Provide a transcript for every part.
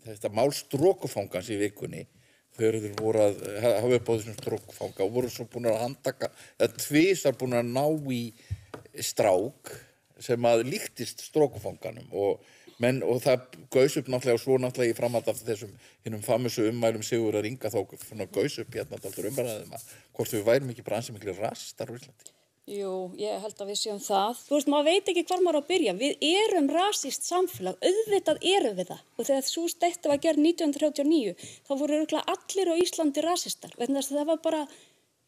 þetta mál strokufangans í vikunni þegar þeir voru að hafa upp á þessum strokufanga og voru svo búin að handtaka eða tvisvar búin að ná í strák sem að líktist strokufanganum og það gaus upp náttúrulega og svo náttúrulega í framhald af þessum hinum famösu ummælum Sigurðar Inga þá gaus upp hérna alltaf umræðum að hvort við værum ekki bara ansi miklir rastar á Íslandi. Jú, ég held að við séum það. Þú veist, maður veit ekki hvar maður á að byrja. Við erum rasískt samfélag, auðvitað erum við það. Og þegar sú steytti var gerð 1939, þá voru örugglega allir á Íslandi rasistar. Vegna þess að það var bara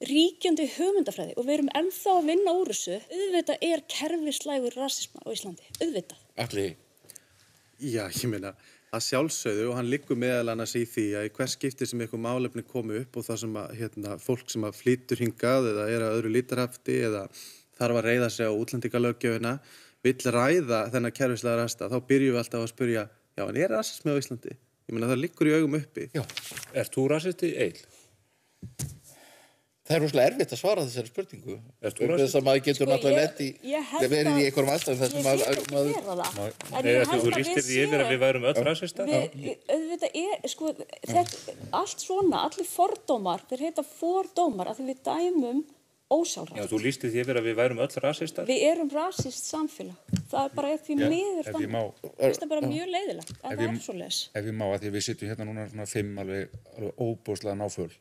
ríkjandi hugmyndafræði og við erum ennþá að vinna úr þessu. Auðvitað er kerfislægur rasisma á Íslandi, auðvitað. Atli? Já, ég meina, að sjálfsögðu og hann liggur meðal annars í því að í hvers skipti sem eitthvað málefni komi upp og það sem að fólk sem að flýtur hingað eða er að öðru lítarhafti eða þarf að reiða sig á útlendingalöggjöfina vill ræða þennan kerfislega rasta, þá byrjum við alltaf að spyrja, já, en er rasismi á Íslandi? Ég meina, það liggur í augum uppi. Já. Ert þú rasisti, Egill? Það rosalega erfitt að svara þessari spurningu. Þess að maður getur náttúrulega lent í verið í einhverjum aðstæðum þess að maður Þú lýstir því yfir að við værum öll rasistar? Auðvitað allt svona, allir fordómar, þeir heita fordómar að því við dæmum ósjálfrátt. Já, þú lýstir því yfir að við værum öll rasistar? Við erum rasist samfélag. Það er bara því miður þannig. Það er bara mjög leiðilegt, en það er svoleiðis. Ef ég má, að því við sitjum hérna núna 5 alveg óbúslega náföl.